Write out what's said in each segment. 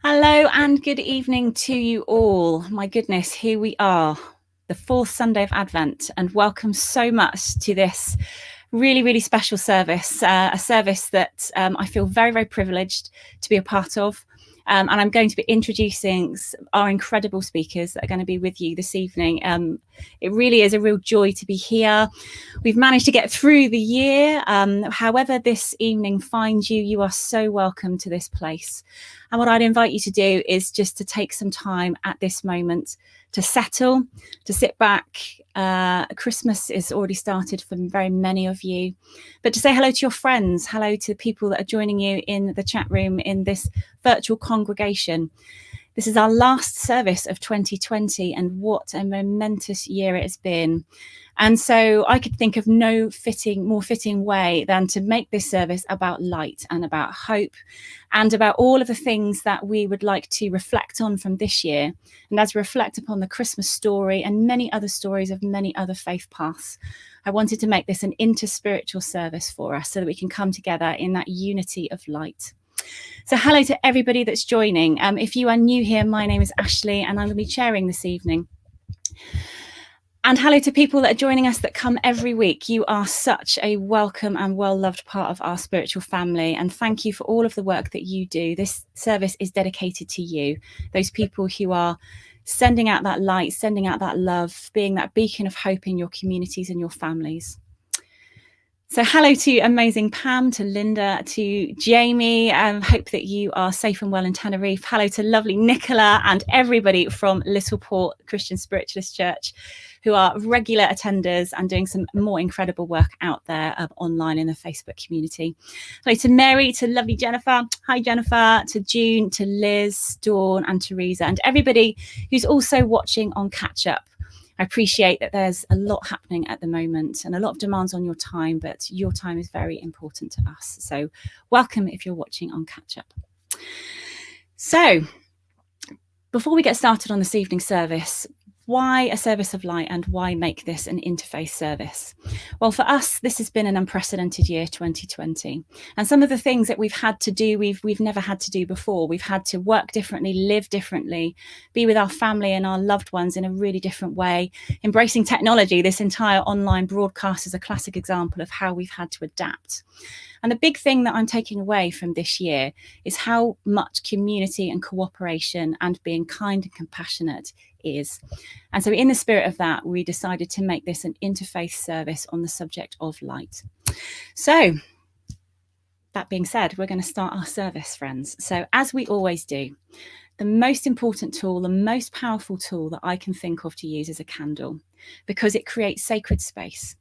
Hello and good evening to you all. My goodness, here we are, the fourth Sunday of Advent, and welcome so much to this really special service, a service that I feel very privileged to be a part of. And I'm going to be introducing our incredible speakers that are going to be with you this evening. It really is a real joy to be here. We've managed to get through the year. However this evening finds you, you are so welcome to this place. And what I'd invite you to do is just to take some time at this moment to settle, to sit back. Christmas is already started for very many of you, but to say hello to your friends, hello to the people that are joining you in the chat room in this virtual congregation. This is our last service of 2020, and what a momentous year it has been. And so I could think of no more fitting way than to make this service about light and about hope and about all of the things that we would like to reflect on from this year. And as we reflect upon the Christmas story and many other stories of many other faith paths, I wanted to make this an interspiritual service for us so that we can come together in that unity of light. So hello to everybody that's joining. If you are new here, my name is Ashley and I'm going to be chairing this evening. And hello to people that are joining us that come every week. You are such a welcome and well-loved part of our spiritual family. And thank you for all of the work that you do. This service is dedicated to you, those people who are sending out that light, sending out that love, being that beacon of hope in your communities and your families. So hello to amazing Pam, to Linda, to Jamie. Hope that you are safe and well in Tenerife. Hello to lovely Nicola and everybody from Little Port Christian Spiritualist Church, who are regular attenders and doing some more incredible work out there online in the Facebook community. Hello to Mary, to lovely Jennifer. Hi, Jennifer. To June, to Liz, Dawn, and Teresa, and everybody who's also watching on Catch Up. I appreciate that there's a lot happening at the moment and a lot of demands on your time, but your time is very important to us. So welcome if you're watching on Catch Up. So before we get started on this evening's service, why a service of light and why make this an interfaith service? Well, for us, this has been an unprecedented year, 2020. And some of the things that we've had to do, we've never had to do before. We've had to work differently, live differently, be with our family and our loved ones in a really different way. Embracing technology, this entire online broadcast is a classic example of how we've had to adapt. And the big thing that I'm taking away from this year is how much community and cooperation and being kind and compassionate is. And so in the spirit of that, we decided to make this an interfaith service on the subject of light. So that being said, we're going to start our service, friends. So as we always do, the most important tool, the most powerful tool that I can think of to use is a candle, because it creates sacred space.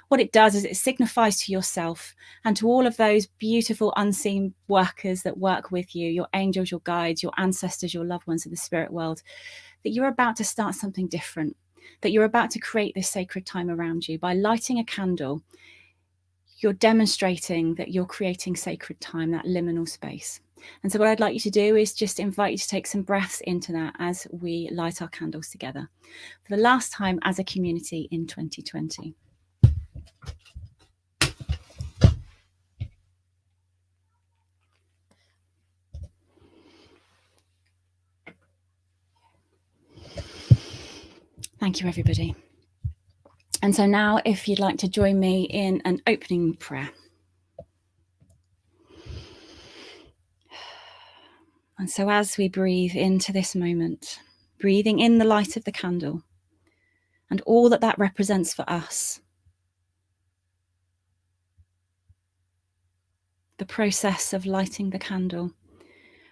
What it does is it signifies to yourself and to all of those beautiful unseen workers that work with you, your angels, your guides, your ancestors, your loved ones in the spirit world, that you're about to start something different, that you're about to create this sacred time around you. By lighting a candle, you're demonstrating that you're creating sacred time, that liminal space. And so what I'd like you to do is just invite you to take some breaths into that as we light our candles together for the last time as a community in 2020. Thank you, everybody. And so now, if you'd like to join me in an opening prayer. And so as we breathe into this moment, breathing in the light of the candle and all that that represents for us, the process of lighting the candle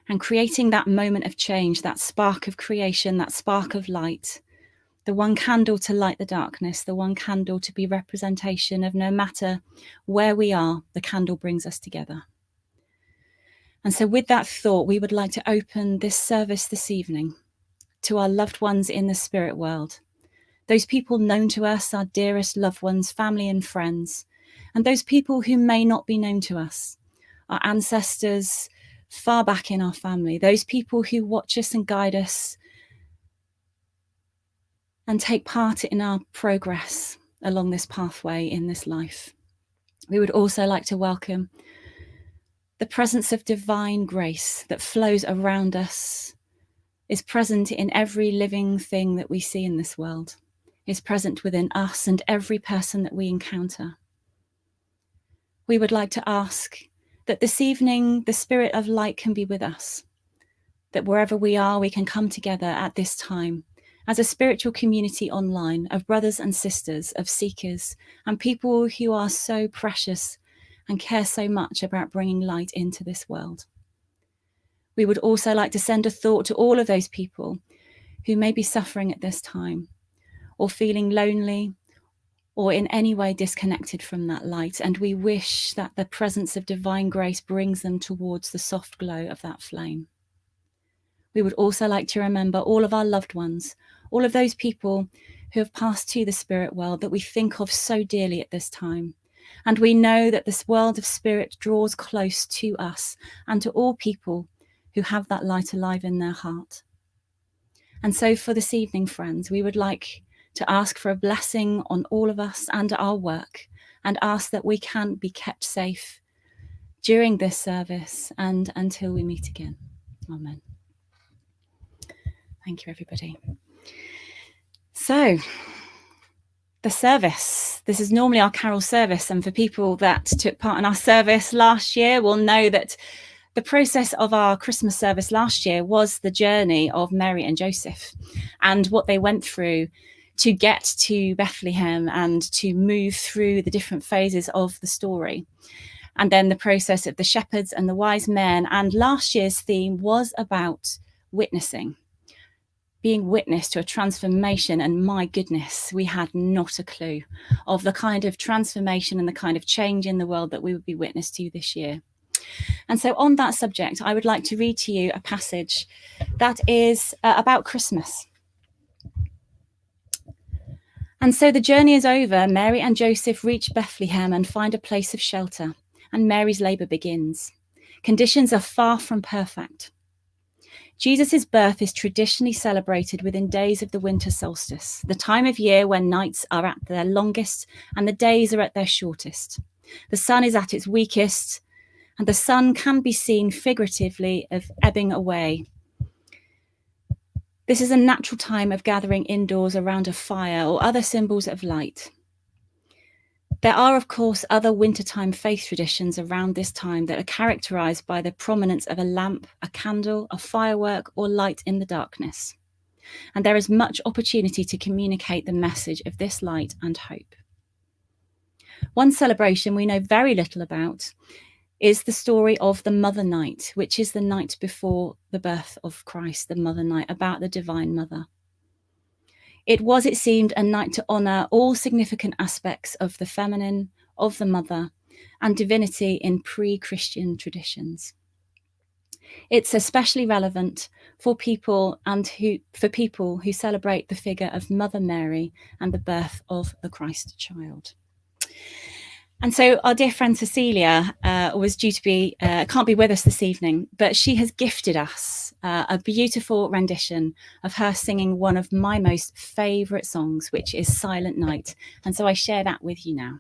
and creating that moment of change, that spark of creation, that spark of light, the one candle to light the darkness, the one candle to be representation of no matter where we are, the candle brings us together. And so with that thought, we would like to open this service this evening to our loved ones in the spirit world, those people known to us, our dearest loved ones, family and friends, and those people who may not be known to us, our ancestors far back in our family, those people who watch us and guide us and take part in our progress along this pathway in this life. We would also like to welcome The presence of divine grace that flows around us is present in every living thing that we see in this world, is present within us and every person that we encounter. We would like to ask that this evening the Spirit of light can be with us, that wherever we are, we can come together at this time as a spiritual community online of brothers and sisters, of seekers, and people who are so precious and care so much about bringing light into this world. We would also like to send a thought to all of those people who may be suffering at this time, or feeling lonely, or in any way disconnected from that light. And we wish that the presence of divine grace brings them towards the soft glow of that flame. We would also like to remember all of our loved ones, all of those people who have passed to the spirit world that we think of so dearly at this time. And we know that this world of spirit draws close to us and to all people who have that light alive in their heart. And so for this evening, friends, we would like to ask for a blessing on all of us and our work, and ask that we can be kept safe during this service and until we meet again. Amen. Thank you, everybody. So, the service. This is normally our carol service, and for people that took part in our service last year will know that the process of our Christmas service last year was the journey of Mary and Joseph and what they went through to get to Bethlehem and to move through the different phases of the story. And then the process of the shepherds and the wise men. And last year's theme was about witnessing, being witness to a transformation. And my goodness, we had not a clue of the kind of transformation and the kind of change in the world that we would be witness to this year. And so on that subject, I would like to read to you a passage that is about Christmas. And so the journey is over. Mary and Joseph reach Bethlehem and find a place of shelter, and Mary's labour begins. Conditions are far from perfect. Jesus' birth is traditionally celebrated within days of the winter solstice, the time of year when nights are at their longest and the days are at their shortest. The sun is at its weakest, and the sun can be seen figuratively of ebbing away. This is a natural time of gathering indoors around a fire or other symbols of light. There are, of course, other wintertime faith traditions around this time that are characterized by the prominence of a lamp, a candle, a firework, or light in the darkness. And there is much opportunity to communicate the message of this light and hope. One celebration we know very little about is the story of the Mother Night, which is the night before the birth of Christ, the Mother Night, about the Divine Mother. It was, it seemed, a night to honour all significant aspects of the feminine, of the mother, and divinity in pre-Christian traditions. It's especially relevant for people who celebrate the figure of Mother Mary and the birth of the Christ child. And so our dear friend Cecelia was due to be, can't be with us this evening, but she has gifted us a beautiful rendition of her singing one of my most favourite songs, which is Silent Night. And so I share that with you now.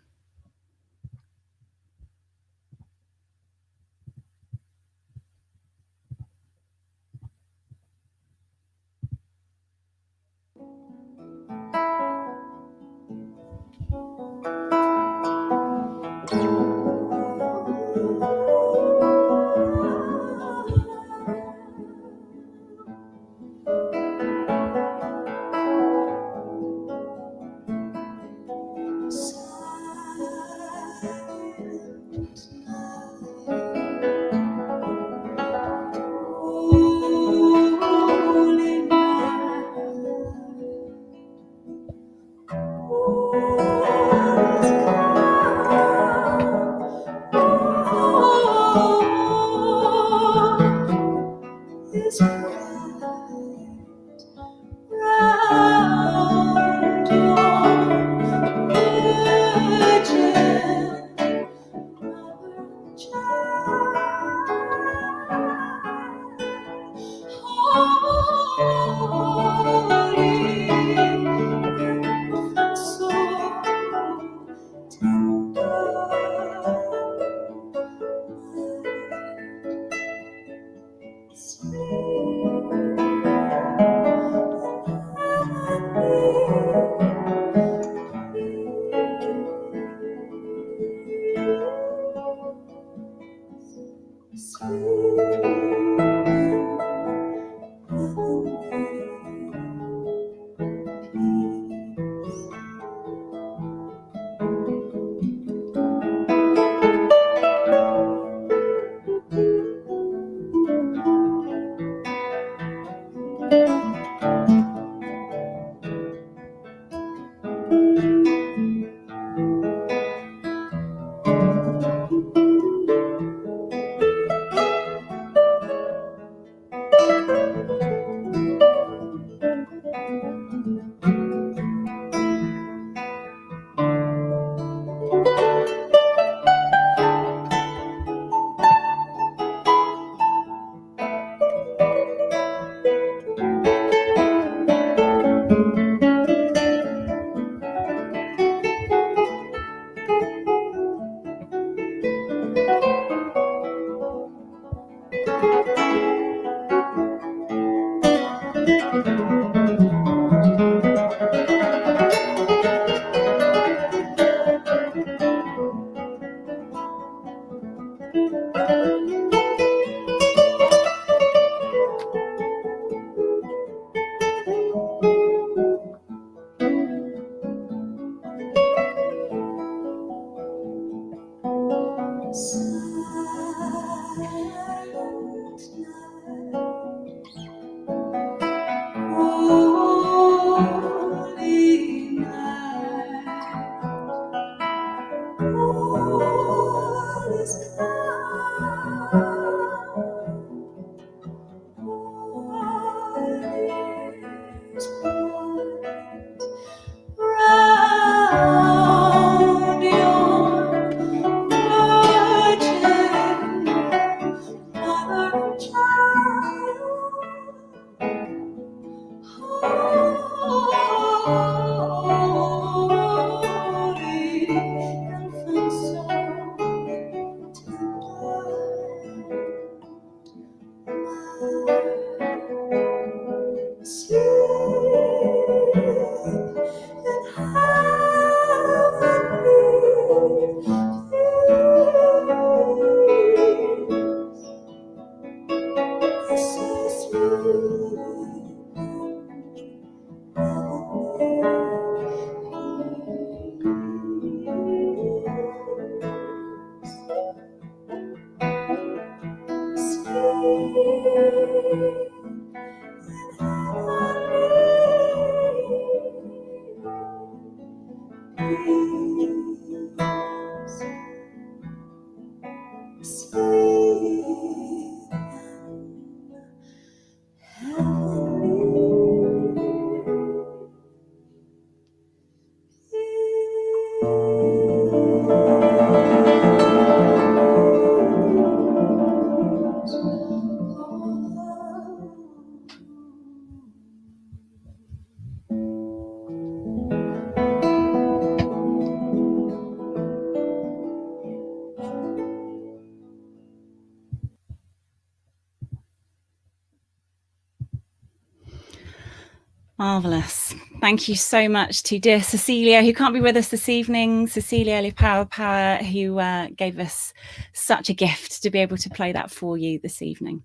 Marvellous. Thank you so much to dear Cecelia, who can't be with us this evening. Cecelia Poer, who gave us such a gift to be able to play that for you this evening.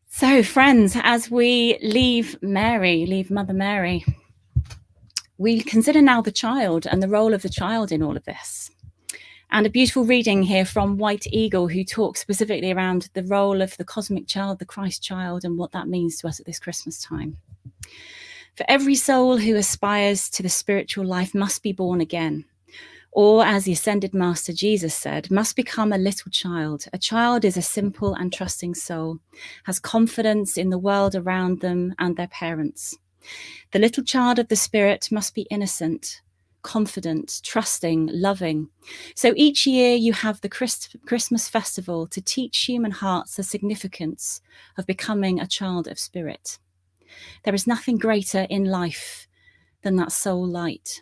So, friends, as we leave Mother Mary, we consider now the child and the role of the child in all of this. And a beautiful reading here from White Eagle, who talks specifically around the role of the cosmic child, the Christ child, and what that means to us at this Christmas time. For every soul who aspires to the spiritual life must be born again, or as the ascended Master Jesus said, must become a little child. A child is a simple and trusting soul, has confidence in the world around them and their parents. The little child of the Spirit must be innocent, confident, trusting, loving. So each year you have the Christmas festival to teach human hearts the significance of becoming a child of Spirit. There is nothing greater in life than that soul light.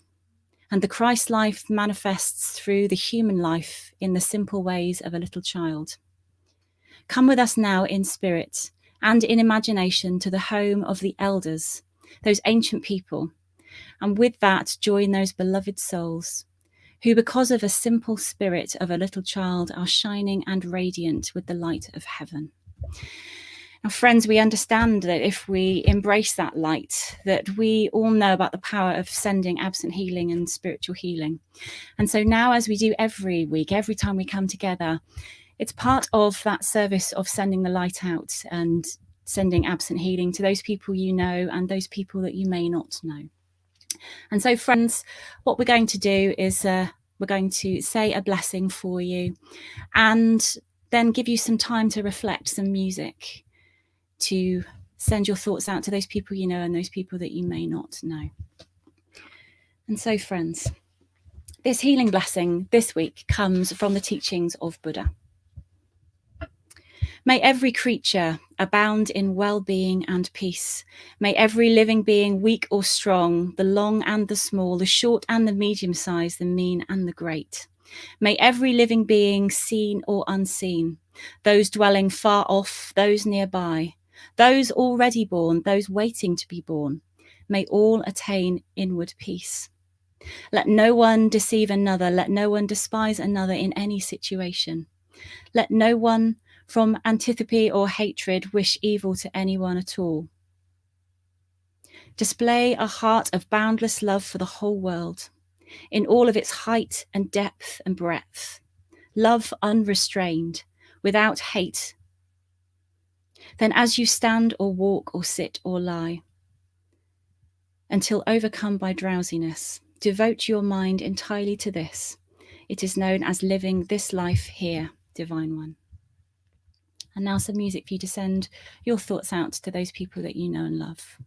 And the Christ life manifests through the human life in the simple ways of a little child. Come with us now in spirit and in imagination to the home of the elders, those ancient people, and with that join those beloved souls who, because of a simple spirit of a little child, are shining and radiant with the light of heaven. Now, friends, we understand that if we embrace that light, that we all know about the power of sending absent healing and spiritual healing. And so now, as we do every week, every time we come together, it's part of that service of sending the light out and sending absent healing to those people you know and those people that you may not know. And so, friends, what we're going to do is we're going to say a blessing for you and then give you some time to reflect, some music, to send your thoughts out to those people you know and those people that you may not know. And so, friends, this healing blessing this week comes from the teachings of Buddha. May every creature abound in well-being and peace. May every living being, weak or strong, the long and the small, the short and the medium-sized, the mean and the great. May every living being, seen or unseen, those dwelling far off, those nearby, those already born, those waiting to be born, may all attain inward peace. Let no one deceive another. Let no one despise another in any situation. Let no one from antipathy or hatred wish evil to anyone at all. Display a heart of boundless love for the whole world, in all of its height and depth and breadth. Love unrestrained, without hate. Then as you stand or walk or sit or lie, until overcome by drowsiness, devote your mind entirely to this. It is known as living this life here, Divine One. And now some music for you to send your thoughts out to those people that you know and love.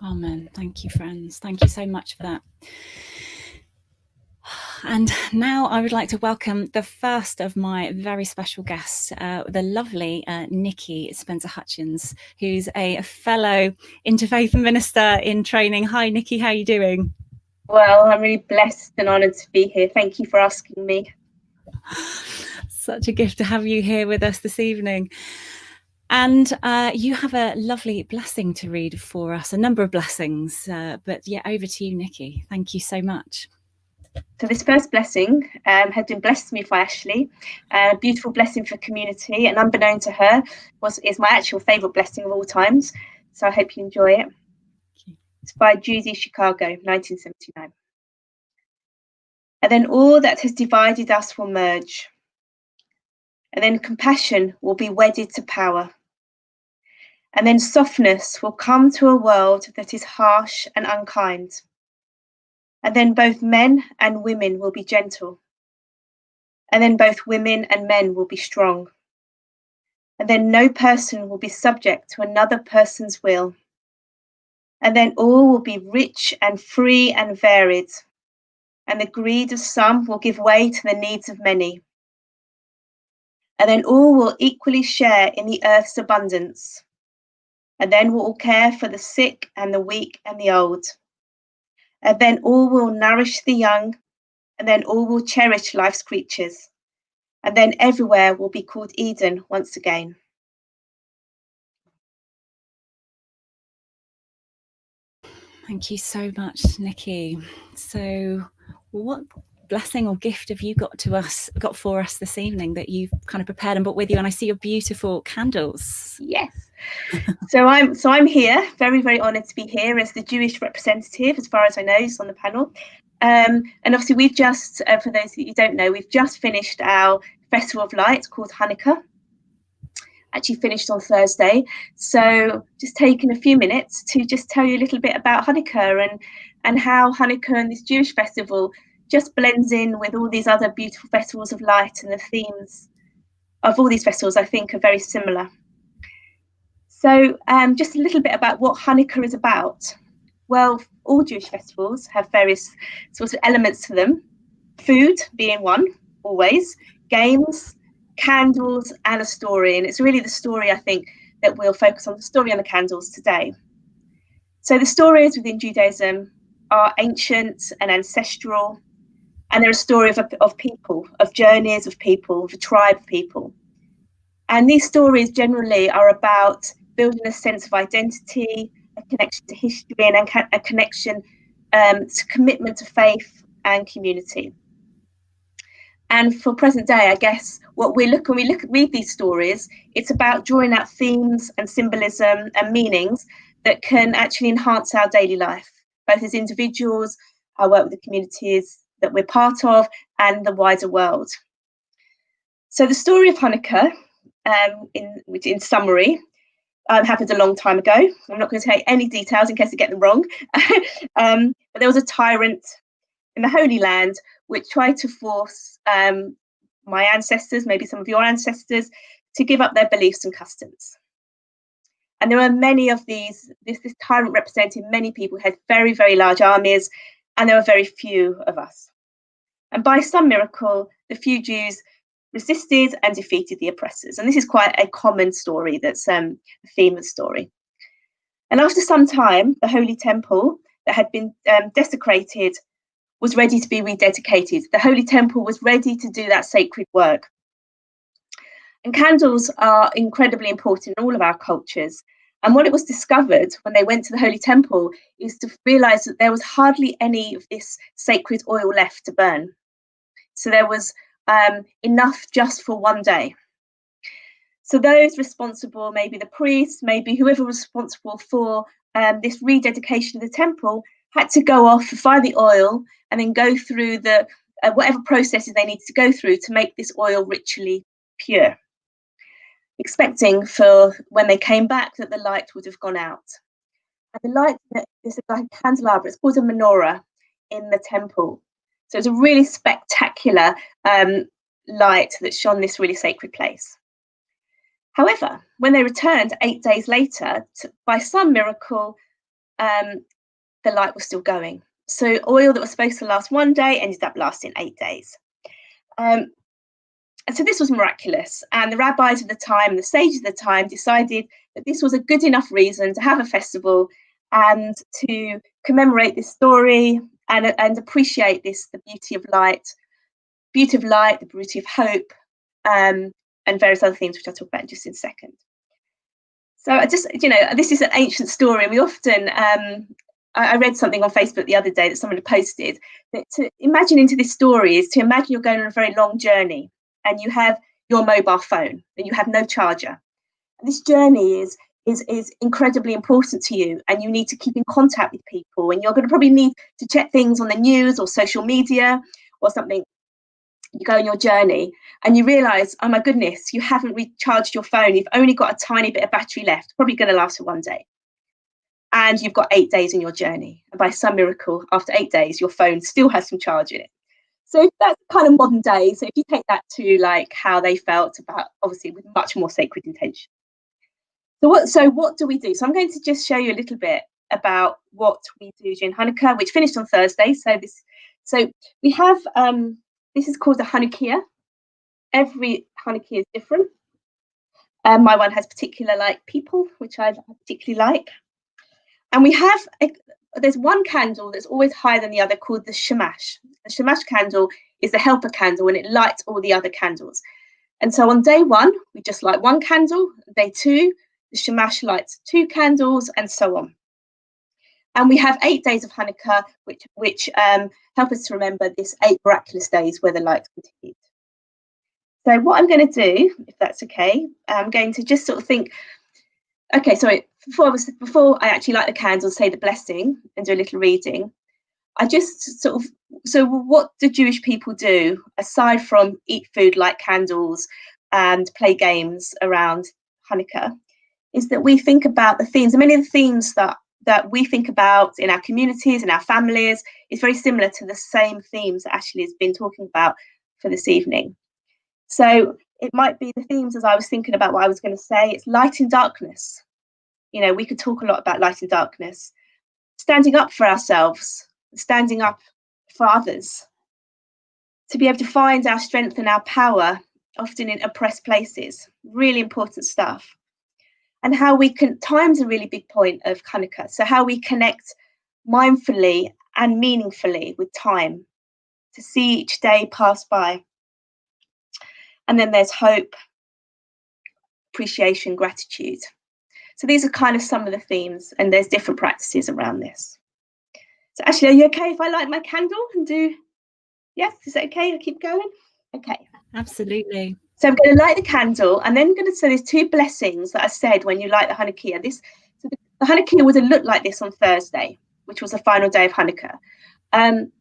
Amen. Thank you, friends. Thank you so much for that. And now I would like to welcome the first of my very special guests, the lovely Nicky Spencer-Hutchings, who's a fellow interfaith minister in training. Hi, Nicky. How are you doing? Well, I'm really blessed and honoured to be here. Thank you for asking me. Such a gift to have you here with us this evening. And you have a lovely blessing to read for us, a number of blessings. But yeah, over to you, Nicky. Thank you so much. So this first blessing had been blessed to me by Ashley, a beautiful blessing for community, and unbeknown to her, is my actual favourite blessing of all times. So I hope you enjoy it. It's by Judy Chicago, 1979. And then all that has divided us will merge. And then compassion will be wedded to power. And then softness will come to a world that is harsh and unkind. And then both men and women will be gentle. And then both women and men will be strong. And then no person will be subject to another person's will. And then all will be rich and free and varied. And the greed of some will give way to the needs of many. And then all will equally share in the earth's abundance. And then we'll all care for the sick and the weak and the old. And then all will nourish the young. And then all will cherish life's creatures. And then everywhere will be called Eden once again. Thank you so much, Nicky. So what blessing or gift have you got for us this evening that you've kind of prepared and brought with you? And I see your beautiful candles. Yes. So I'm here, very, very honoured to be here as the Jewish representative, as far as I know, is on the panel. And obviously we've just, for those that you don't know, we've just finished our Festival of Light called Hanukkah. Actually finished on Thursday. So just taking a few minutes to just tell you a little bit about Hanukkah and how Hanukkah and this Jewish festival just blends in with all these other beautiful festivals of light, and the themes of all these festivals I think are very similar. So just a little bit about what Hanukkah is about. Well, all Jewish festivals have various sorts of elements to them. Food being one, always. Games, candles, and a story. And it's really the story, I think, that we'll focus on, the story and the candles today. So the stories within Judaism are ancient and ancestral. And they're a story of people, of journeys of people, of a tribe of people. And these stories generally are about building a sense of identity, a connection to history, and a connection to commitment to faith and community. And for present day, I guess when we read these stories, it's about drawing out themes and symbolism and meanings that can actually enhance our daily life, both as individuals, our work with the communities that we're part of, and the wider world. So the story of Hanukkah, in summary, happened a long time ago. I'm not going to take any details in case I get them wrong. But there was a tyrant in the Holy Land which tried to force my ancestors, maybe some of your ancestors, to give up their beliefs and customs. And there were many of these. This tyrant represented many people, had very, very large armies, and there were very few of us. And by some miracle, the few Jews resisted and defeated the oppressors. And this is quite a common story that's a theme of the story. And after some time, the Holy Temple that had been desecrated was ready to be rededicated. The Holy Temple was ready to do that sacred work. And candles are incredibly important in all of our cultures. And what it was discovered when they went to the Holy Temple is to realize that there was hardly any of this sacred oil left to burn. So there was enough just for one day. So those responsible, maybe the priests, maybe whoever was responsible for this rededication of the temple, had to go off, find the oil, and then go through the whatever processes they needed to go through to make this oil ritually pure, expecting for when they came back that the light would have gone out. And the light is like a candelabra, it's called a menorah in the temple. So it's a really spectacular light that shone this really sacred place. However, when they returned 8 days later, by some miracle, the light was still going. So oil that was supposed to last one day ended up lasting 8 days. And so this was miraculous. And the rabbis of the time, the sages of the time, decided that this was a good enough reason to have a festival and to commemorate this story and appreciate the beauty of light, the beauty of hope, and various other things which I'll talk about in just in a second. So I just, this is an ancient story. And we often, I read something on Facebook the other day that someone had posted, that to imagine into this story is to imagine you're going on a very long journey and you have your mobile phone and you have no charger. And this journey is incredibly important to you, and you need to keep in contact with people, and you're going to probably need to check things on the news or social media or something. you go on your journey and you realise, oh my goodness, you haven't recharged your phone. You've only got a tiny bit of battery left, probably going to last for one day. And you've got 8 days in your journey. And by some miracle, after 8 days, your phone still has some charge in it. So that's kind of modern day. So if you take that to like how they felt about, obviously with much more sacred intention. So what do we do? So I'm going to just show you a little bit about what we do during Hanukkah, which finished on Thursday. So we have, this is called a Hanukkah. Every Hanukkah is different. My one has particular like people, which I particularly like. And we have, there's one candle that's always higher than the other called the shamash. The shamash candle is the helper candle and it lights all the other candles. And so on day one, we just light one candle. Day two, the shamash lights 2 candles and so on. And we have 8 days of Hanukkah, which help us to remember this 8 miraculous days where the lights continued. So what I'm going to do, if that's okay, I'm going to just sort of think, okay, sorry, before I actually light the candles, say the blessing and do a little reading, I just sort of, so what do Jewish people do aside from eat food, light candles and play games around Hanukkah, is that we think about the themes, and many of the themes that we think about in our communities, in our families, is very similar to the same themes that Ashley has been talking about for this evening. So it might be the themes as I was thinking about what I was going to say. It's light and darkness. You know, we could talk a lot about light and darkness. Standing up for ourselves, standing up for others. To be able to find our strength and our power, often in oppressed places. Really important stuff. And how we can, time's a really big point of Hanukkah. So how we connect mindfully and meaningfully with time to see each day pass by. And then there's hope, appreciation, gratitude. So these are kind of some of the themes, and there's different practices around this. So Ashley, are you okay if I light my candle and do, yes, is that okay? I keep going? Okay. Absolutely. So I'm going to light the candle, and then I'm going to say there's 2 blessings that I said when you light the Hanukkah. So the Hanukkah would have looked like this on Thursday, which was the final day of Hanukkah. And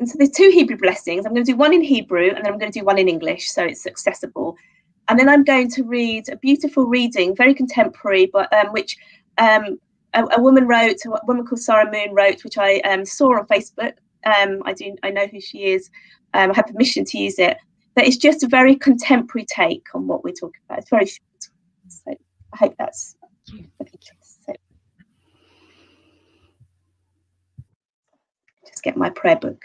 so there's 2 Hebrew blessings. I'm going to do one in Hebrew, and then I'm going to do one in English, so it's accessible. And then I'm going to read a beautiful reading, very contemporary, but which a woman wrote, a woman called Sarah Moon wrote, which I saw on Facebook. I know who she is. I have permission to use it. But it's just a very contemporary take on what we're talking about. It's very short. So I hope that's okay. So just get my prayer book.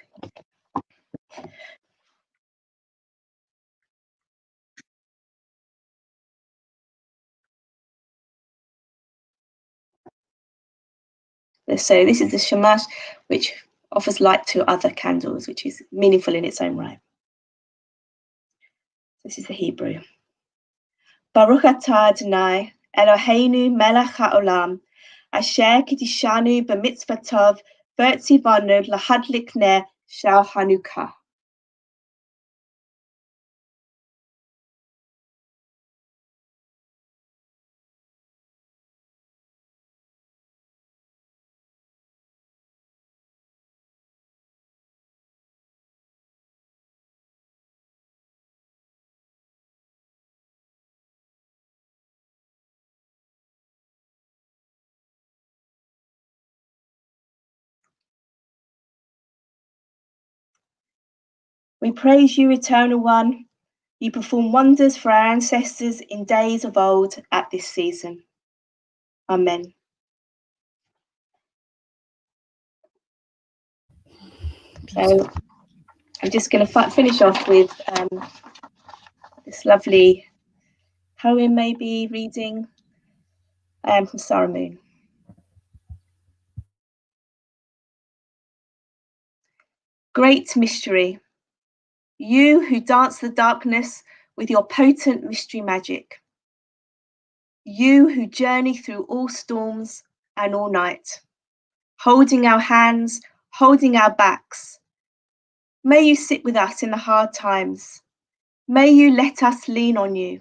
So this is the shamash, which offers light to other candles, which is meaningful in its own right. This is the Hebrew. Baruch atah Adonai, Eloheinu melech haolam, asher kiddushanu b'mitzvotov v'tzivanu lahadlik ner shel Hanukkah. We praise you, Eternal One. You perform wonders for our ancestors in days of old at this season. Amen. So I'm just going to finish off with this lovely poem, maybe reading from Sarah Moon. Great mystery, you who dance the darkness with your potent mystery magic. You who journey through all storms and all night, holding our hands, holding our backs. May you sit with us in the hard times. May you let us lean on you.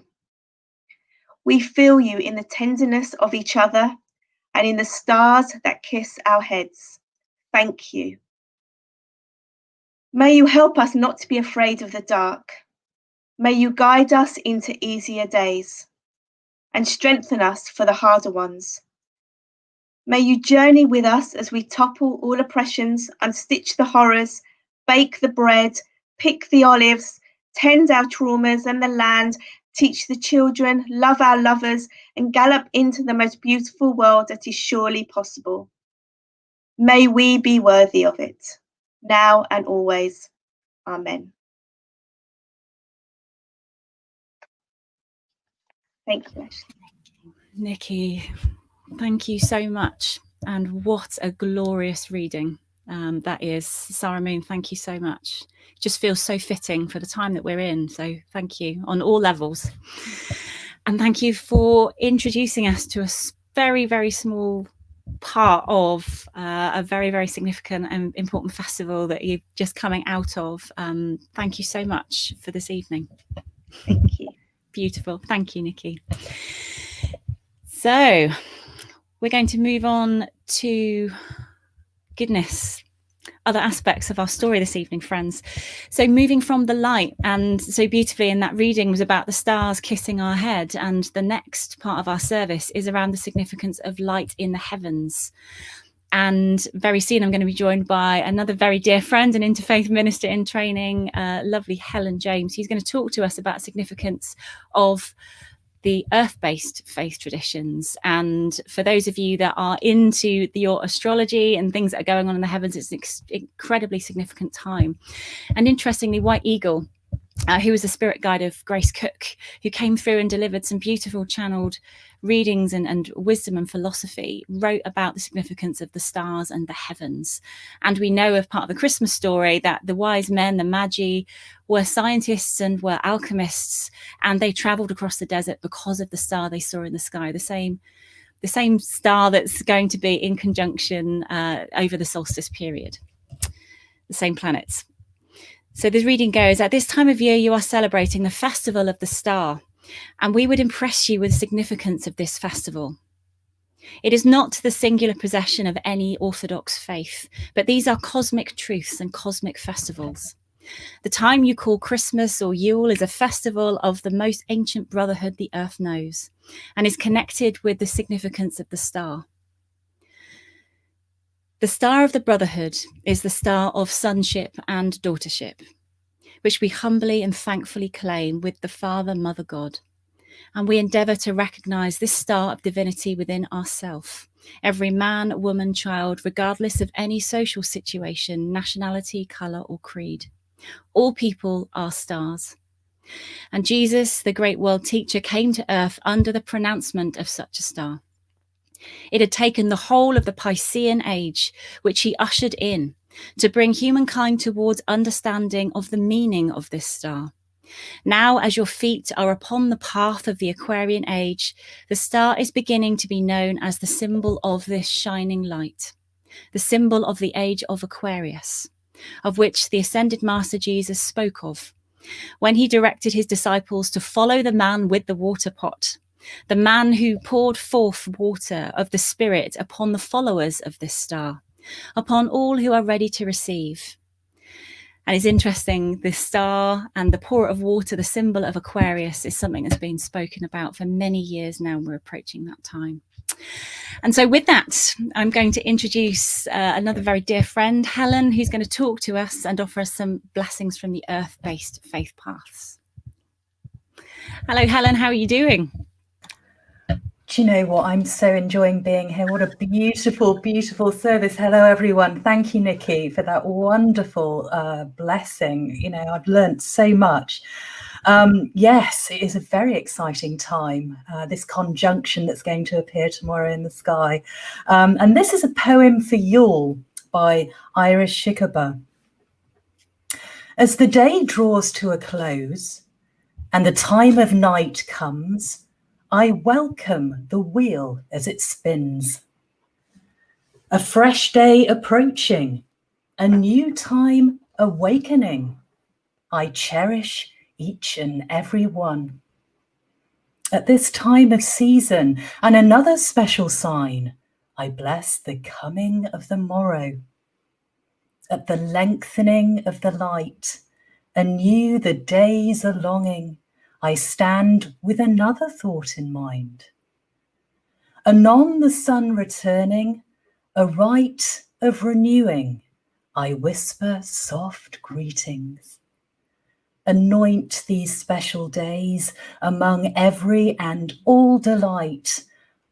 We feel you in the tenderness of each other and in the stars that kiss our heads. Thank you. May you help us not to be afraid of the dark. May you guide us into easier days and strengthen us for the harder ones. May you journey with us as we topple all oppressions, unstitch the horrors, bake the bread, pick the olives, tend our traumas and the land, teach the children, love our lovers, and gallop into the most beautiful world that is surely possible. May we be worthy of it, now and always. Amen. Thank you, Ashley. Nicky, thank you so much. And what a glorious reading that is. Sarah Moon, thank you so much. It just feels so fitting for the time that we're in. So thank you on all levels. And thank you for introducing us to a very, very small part of a very, very significant and important festival that you're just coming out of. Thank you so much for this evening. Thank you. Beautiful. Thank you, Nicky. So we're going to move on to goodness, other aspects of our story this evening, friends. So moving from the light, and so beautifully in that reading was about the stars kissing our head, and the next part of our service is around the significance of light in the heavens. And very soon I'm going to be joined by another very dear friend, an interfaith minister in training, lovely Helen James, who's going to talk to us about significance of the earth-based faith traditions. And for those of you that are into your astrology and things that are going on in the heavens, it's an incredibly significant time. And interestingly, White Eagle, who was the spirit guide of Grace Cook, who came through and delivered some beautiful channeled readings and wisdom and philosophy, wrote about the significance of the stars and the heavens. And we know of part of the Christmas story that the wise men, the Magi, were scientists and were alchemists, and they traveled across the desert because of the star they saw in the sky, the same star that's going to be in conjunction over the solstice period, the same planets. So this reading goes, at this time of year, you are celebrating the festival of the star, and we would impress you with the significance of this festival. It is not the singular possession of any orthodox faith, but these are cosmic truths and cosmic festivals. The time you call Christmas or Yule is a festival of the most ancient brotherhood the earth knows, and is connected with the significance of the star. The star of the brotherhood is the star of sonship and daughtership, which we humbly and thankfully claim with the Father, Mother God. And we endeavour to recognise this star of divinity within ourselves, every man, woman, child, regardless of any social situation, nationality, colour or creed. All people are stars. And Jesus, the great world teacher, came to earth under the pronouncement of such a star. It had taken the whole of the Piscean age, which he ushered in, to bring humankind towards understanding of the meaning of this star. Now, as your feet are upon the path of the Aquarian age, the star is beginning to be known as the symbol of this shining light, the symbol of the age of Aquarius, of which the ascended Master Jesus spoke of, when he directed his disciples to follow the man with the water pot, the man who poured forth water of the Spirit upon the followers of this star, upon all who are ready to receive. And it's interesting, this star and the pour of water, the symbol of Aquarius, is something that's been spoken about for many years now, and we're approaching that time. And so with that, I'm going to introduce another very dear friend, Helen, who's going to talk to us and offer us some blessings from the earth-based faith paths. Hello, Helen, how are you doing? Do you know what? I'm so enjoying being here. What a beautiful, beautiful service. Hello, everyone. Thank you, Nicky, for that wonderful blessing. You know, I've learned so much. Yes, it is a very exciting time, this conjunction that's going to appear tomorrow in the sky. And this is a poem for Yule by Iris Shikaba. As the day draws to a close and the time of night comes, I welcome the wheel as it spins. A fresh day approaching, a new time awakening. I cherish each and every one. At this time of season and another special sign, I bless the coming of the morrow. At the lengthening of the light, anew the days are longing, I stand with another thought in mind. Anon the sun returning, a rite of renewing, I whisper soft greetings. Anoint these special days among every and all delight.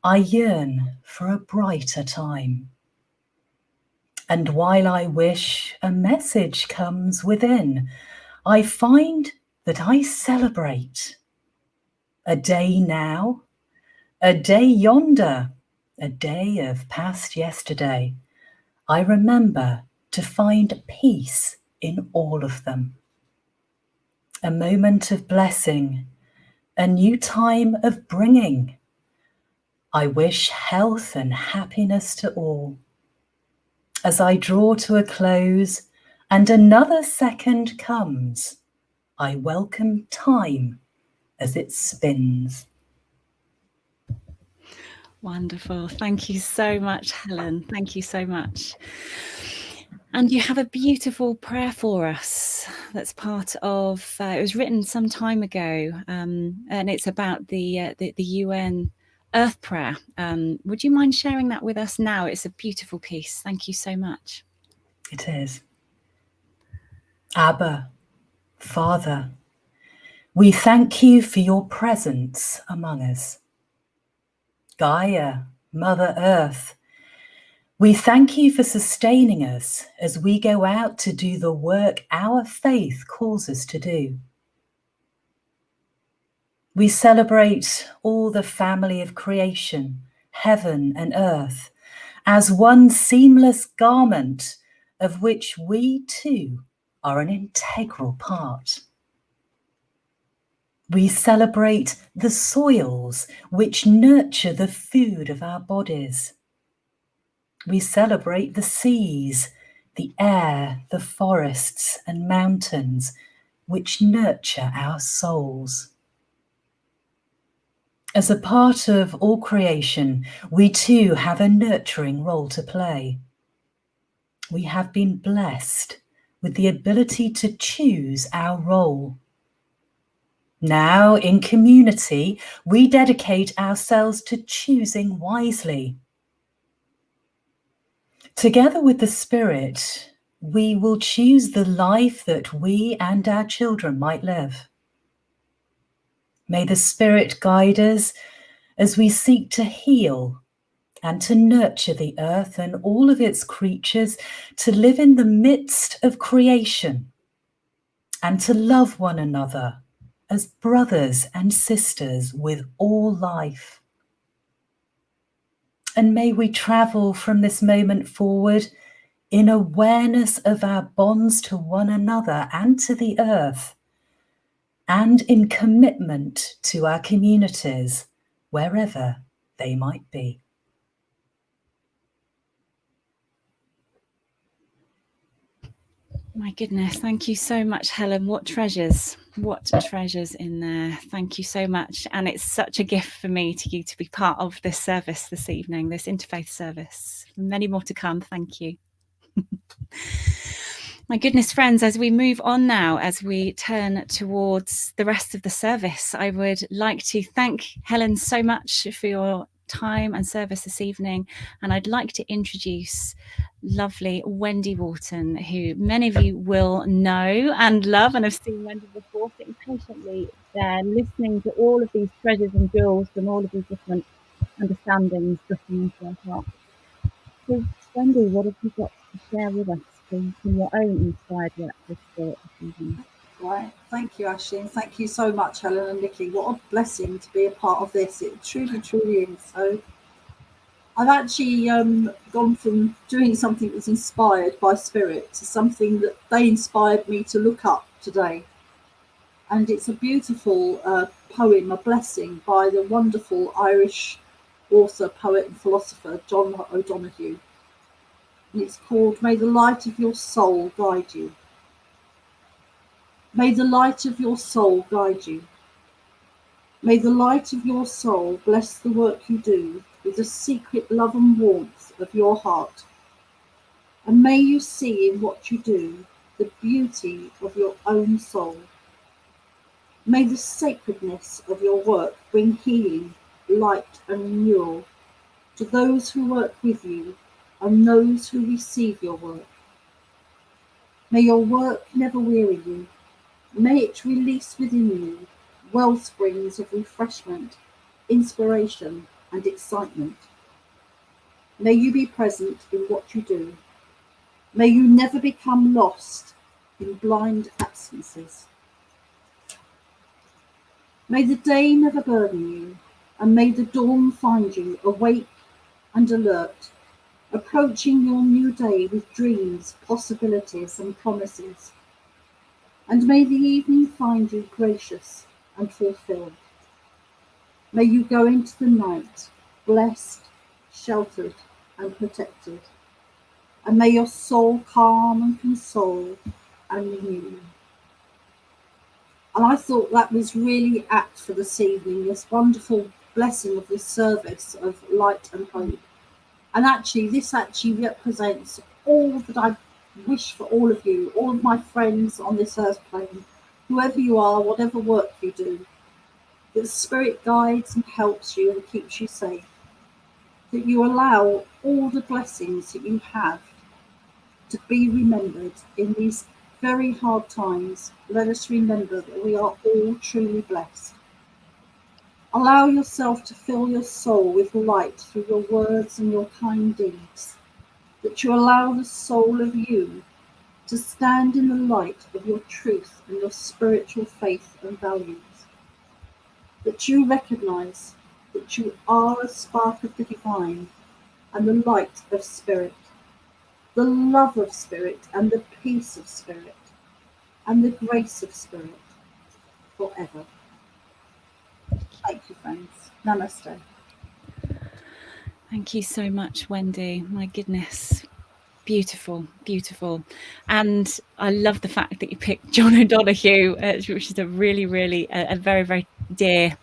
I yearn for a brighter time. And while I wish, a message comes within. I find that I celebrate a day now, a day yonder, a day of past yesterday. I remember to find peace in all of them. A moment of blessing, a new time of bringing. I wish health and happiness to all. As I draw to a close and another second comes, I welcome time as it spins. Wonderful. Thank you so much, Helen. Thank you so much. And you have a beautiful prayer for us that's part of, it was written some time ago, and it's about the UN Earth Prayer. Would you mind sharing that with us now? It's a beautiful piece. Thank you so much. It is. Abba, Father, we thank you for your presence among us. Gaia, Mother Earth, we thank you for sustaining us as we go out to do the work our faith calls us to do. We celebrate all the family of creation, heaven and earth, as one seamless garment of which we too are an integral part. We celebrate the soils which nurture the food of our bodies. We celebrate the seas, the air, the forests and mountains which nurture our souls. As a part of all creation, we too have a nurturing role to play. We have been blessed with the ability to choose our role. Now, in community, we dedicate ourselves to choosing wisely. Together with the Spirit, we will choose the life that we and our children might live. May the Spirit guide us as we seek to heal and to nurture the earth and all of its creatures, to live in the midst of creation and to love one another as brothers and sisters with all life. And may we travel from this moment forward in awareness of our bonds to one another and to the earth, and in commitment to our communities, wherever they might be. My goodness, thank you so much, Helen. What treasures in there. Thank you so much. And it's such a gift for me to be part of this service this evening, this interfaith service. Many more to come. Thank you. My goodness, friends, as we move on now, as we turn towards the rest of the service, I would like to thank Helen so much for your time and service this evening. And I'd like to introduce lovely Wendy Wharton, who many of you will know and love and have seen Wendy before, sitting patiently there, listening to all of these treasures and jewels from all of these different understandings dripping into our hearts. So, Wendy, what have you got to share with us from your own inspired work with Spirit this evening? Right, thank you, Ashley, and thank you so much, Helen and Nicky. What a blessing to be a part of this. It truly, truly is. So I've actually gone from doing something that's inspired by Spirit to something that they inspired me to look up today. And it's a beautiful poem, A Blessing, by the wonderful Irish author, poet and philosopher John O'Donoghue. And it's called, May the Light of Your Soul Guide You. May the light of your soul guide you. May the light of your soul bless the work you do with the secret love and warmth of your heart. And may you see in what you do the beauty of your own soul. May the sacredness of your work bring healing, light and renewal to those who work with you and those who receive your work. May your work never weary you. May it release within you well springs of refreshment, inspiration and excitement. May you be present in what you do. May you never become lost in blind absences. May the day never burden you, and may the dawn find you awake and alert, approaching your new day with dreams, possibilities and promises. And may the evening find you gracious and fulfilled. May you go into the night blessed, sheltered and protected. And may your soul calm and console and renew you. And I thought that was really apt for this evening, this wonderful blessing of this service of light and hope. And actually, this actually represents all that I wish for all of you, all of my friends on this earth plane, whoever you are, whatever work you do, that Spirit guides and helps you and keeps you safe, that you allow all the blessings that you have to be remembered in these very hard times. Let us remember that we are all truly blessed. Allow yourself to fill your soul with light through your words and your kind deeds, that you allow the soul of you to stand in the light of your truth and your spiritual faith and values, that you recognize that you are a spark of the divine and the light of spirit, the love of spirit and the peace of spirit and the grace of spirit forever. Thank you, friends. Namaste. Thank you so much, Wendy. My goodness. Beautiful, beautiful. And I love the fact that you picked John O'Donoghue, which is a really, really, a very, very dear,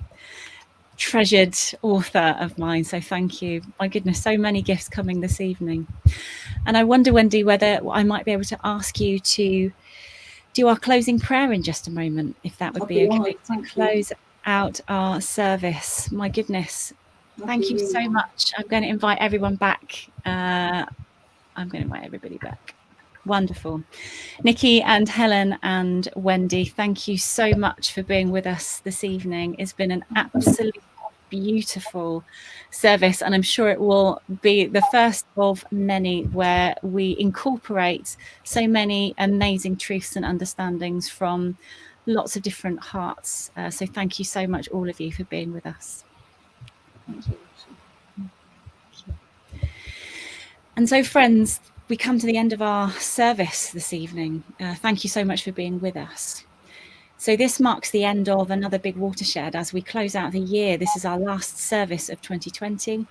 treasured author of mine. So thank you. My goodness, so many gifts coming this evening. And I wonder, Wendy, whether I might be able to ask you to do our closing prayer in just a moment, if that would be okay, to close out our service. My goodness, thank you so much. I'm going to invite everyone back. I'm going to invite everybody back. Wonderful. Nicky and Helen and Wendy, thank you so much for being with us this evening. It's been an absolute beautiful service, and I'm sure it will be the first of many where we incorporate so many amazing truths and understandings from lots of different hearts. So thank you so much, all of you, for being with us. Thank you. And so, friends, we come to the end of our service this evening. Thank you so much for being with us. So this marks the end of another big watershed as we close out the year. This is our last service of 2020.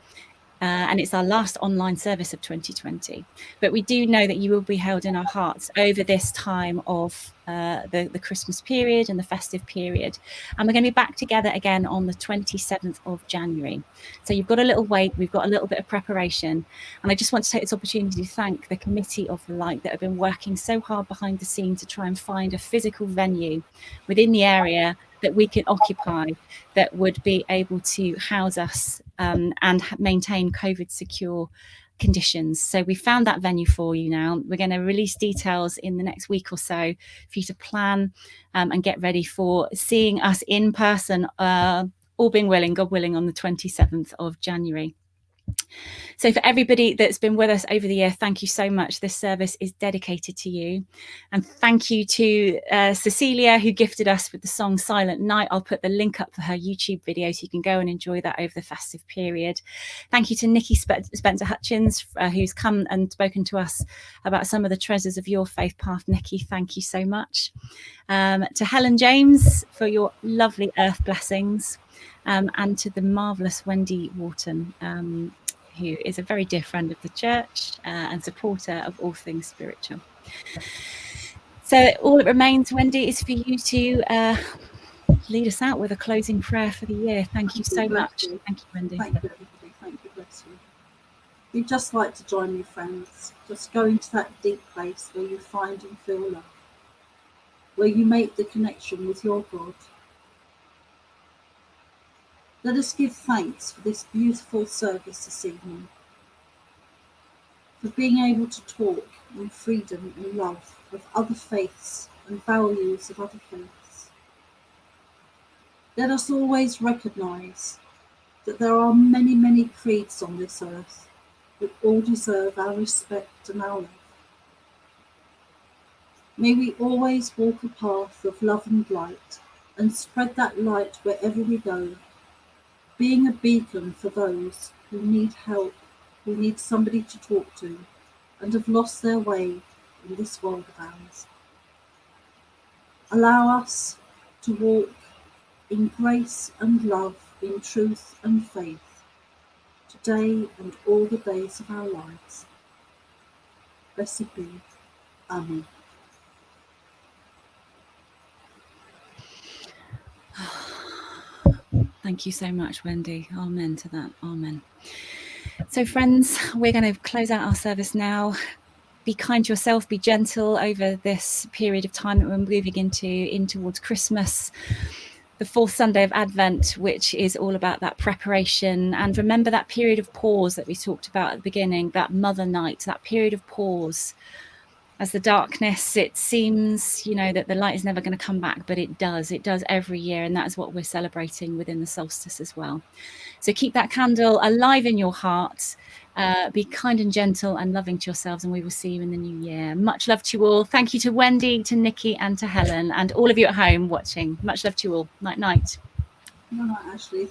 And it's our last online service of 2020. But we do know that you will be held in our hearts over this time of the Christmas period and the festive period. And we're going to be back together again on the 27th of January. So you've got a little wait, we've got a little bit of preparation. And I just want to take this opportunity to thank the Committee of the Light that have been working so hard behind the scenes to try and find a physical venue within the area that we can occupy that would be able to house us and maintain COVID secure conditions. So we found that venue for you now. We're going to release details in the next week or so for you to plan and get ready for seeing us in person, all being willing, God willing, on the 27th of January. So for everybody that's been with us over the year, thank you so much. This service is dedicated to you. And thank you to Cecelia, who gifted us with the song Silent Night. I'll put the link up for her YouTube video so you can go and enjoy that over the festive period. Thank you to Nicky Spencer-Hutchings, who's come and spoken to us about some of the treasures of your faith path. Nicky, thank you so much. To Helen James for your lovely earth blessings. And to the marvellous Wendy Wharton, who is a very dear friend of the church and supporter of all things spiritual. So all that remains, Wendy, is for you to lead us out with a closing prayer for the year. Thank you so much. Thank you, Wendy. Thank you, everybody. Thank you, bless you. You'd just like to join your friends, just go into that deep place where you find and feel love, where you make the connection with your God. Let us give thanks for this beautiful service this evening, for being able to talk in freedom and love of other faiths and values of other faiths. Let us always recognise that there are many, many creeds on this earth that all deserve our respect and our love. May we always walk a path of love and light and spread that light wherever we go, being a beacon for those who need help, who need somebody to talk to, and have lost their way in this world of ours. Allow us to walk in grace and love, in truth and faith, today and all the days of our lives. Blessed be. Amen. Thank you so much, Wendy. Amen to that. Amen. So friends, we're going to close out our service now. Be kind to yourself, be gentle over this period of time that we're moving in towards Christmas, the fourth Sunday of Advent, which is all about that preparation. And remember that period of pause that we talked about at the beginning, that mother night, that period of pause. As the darkness, it seems, that the light is never going to come back, but it does every year. And that is what we're celebrating within the solstice as well. So keep that candle alive in your heart. Be kind and gentle and loving to yourselves, and we will see you in the new year. Much love to you all. Thank you to Wendy, to Nicky, and to Helen, and all of you at home watching. Much love to you all. Night night. Good night, Ashley.